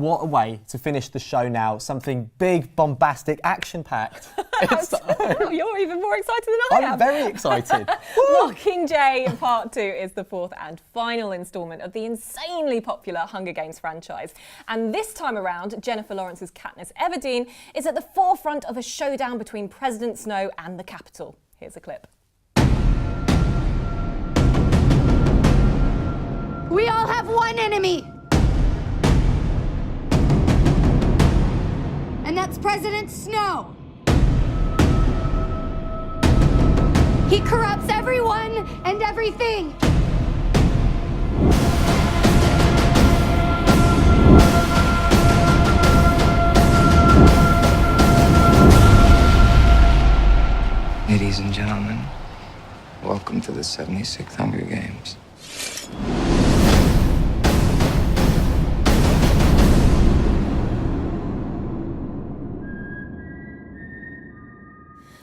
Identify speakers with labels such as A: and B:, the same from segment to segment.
A: What a way to finish the show now. Something big, bombastic, action-packed.
B: You're even more excited than I am.
A: I'm very excited.
B: Mockingjay Part 2 is the fourth and final instalment of the insanely popular Hunger Games franchise. And this time around, Jennifer Lawrence's Katniss Everdeen is at the forefront of a showdown between President Snow and the Capitol. Here's a clip.
C: We all have one enemy. And that's President Snow. He corrupts everyone and everything.
D: Ladies and gentlemen, welcome to the 76th Hunger Games.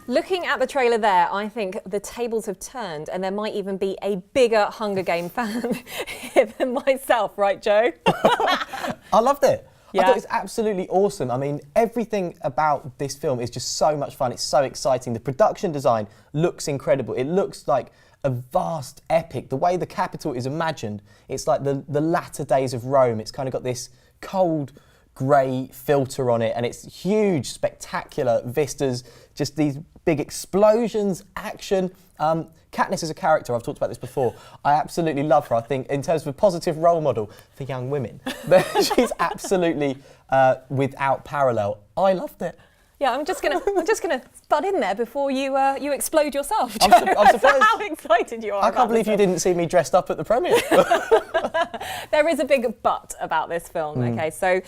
B: Looking at the trailer there, I think the tables have turned and there might even be a bigger Hunger Game fan here than myself, right, Joe?
A: I loved it.
B: Yeah.
A: I thought it was absolutely awesome. I mean, everything about this film is just so much fun. It's so exciting. The production design looks incredible. It looks like a vast epic. The way the Capitol is imagined, it's like the latter days of Rome. It's kind of got this cold, grey filter on it, and it's huge, spectacular vistas, just these big explosions, action. Katniss is a character, I've talked about this before. I absolutely love her. I think in terms of a positive role model for young women, she's absolutely without parallel. I loved it.
B: Yeah, I'm just gonna butt in there before you explode yourself, Joe.
A: I'm surprised.
B: How excited you are!
A: I can't believe you didn't see me dressed up at the premiere.
B: There is a big but about this film. Okay, so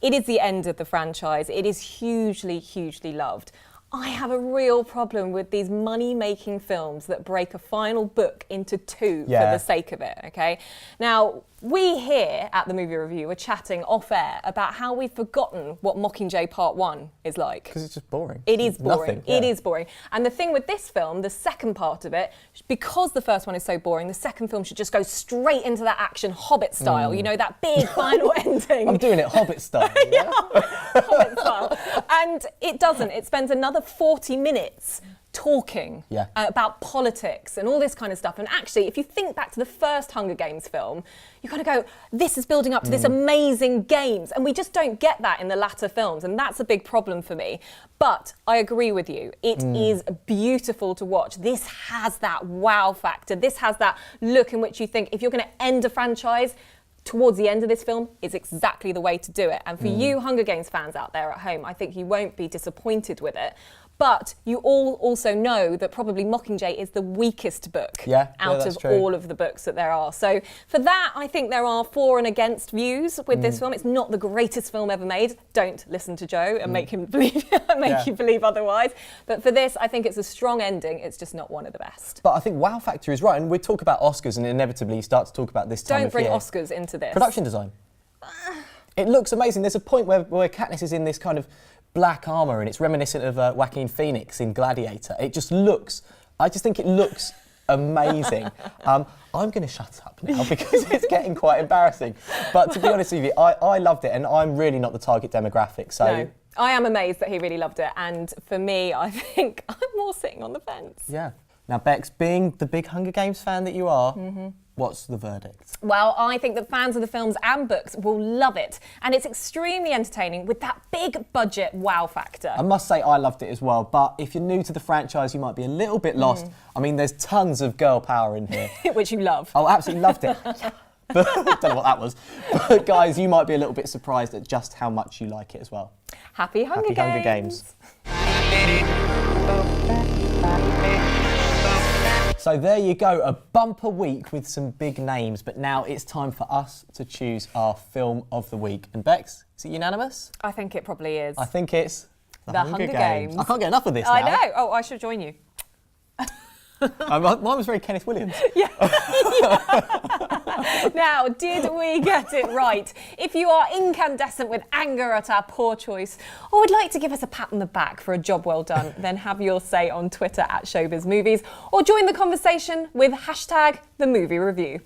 B: it is the end of the franchise. It is hugely, hugely loved. I have a real problem with these money-making films that break a final book into two for the sake of it, okay? Now, we here at the Movie Review were chatting off-air about how we've forgotten what Mockingjay Part 1 is like.
A: Because it's just boring.
B: It is boring.
A: Nothing, yeah.
B: It is boring. And the thing with this film, the second part of it, because the first one is so boring, the second film should just go straight into that action Hobbit style, you know, that big final ending.
A: I'm doing it Hobbit style.
B: Yeah, Hobbit style. And it doesn't. It spends another 40 minutes talking about politics and all this kind of stuff. And actually, if you think back to the first Hunger Games film, you kind of go, this is building up to this amazing games. And we just don't get that in the latter films. And that's a big problem for me. But I agree with you. It is beautiful to watch. This has that wow factor. This has that look in which you think, if you're going to end a franchise, towards the end of this film is exactly the way to do it. And for you Hunger Games fans out there at home, I think you won't be disappointed with it. But you all also know that probably Mockingjay is the weakest book out of all of the books that there are. So for that, I think there are for and against views with this film. It's not the greatest film ever made. Don't listen to Joe and make him believe, you believe otherwise. But for this, I think it's a strong ending. It's just not one of the best.
A: But I think wow factor is right. And we talk about Oscars and inevitably you start to talk about this time
B: Don't
A: of
B: bring
A: year.
B: Oscars into this.
A: Production design. It looks amazing. There's a point where Katniss is in this kind of black armour and it's reminiscent of Joaquin Phoenix in Gladiator. It just looks, I just think it looks amazing. I'm going to shut up now because it's getting quite embarrassing. But to be honest with you, I loved it and I'm really not the target demographic. So
B: no, I am amazed that he really loved it. And for me, I think I'm more sitting on the fence.
A: Yeah. Now, Becks, being the big Hunger Games fan that you are, what's the verdict?
B: Well, I think that fans of the films and books will love it. And it's extremely entertaining with that big budget wow factor.
A: I must say I loved it as well, but if you're new to the franchise, you might be a little bit lost. I mean, there's tons of girl power in here.
B: Which you love.
A: Oh, absolutely loved it. But, don't know what that was. But guys, you might be a little bit surprised at just how much you like it as well.
B: Happy Hunger Games.
A: So there you go, a bumper week with some big names, but now it's time for us to choose our film of the week. And Bex, is it unanimous?
B: I think it probably is.
A: I think it's
B: The Hunger Games.
A: I can't get enough of this now.
B: I know. Oh, I should join you.
A: Mine was very Kenneth Williams.
B: Yeah. Now, did we get it right? If you are incandescent with anger at our poor choice, or would like to give us a pat on the back for a job well done, then have your say on Twitter at ShowbizMovies, or join the conversation with #TheMovieReview.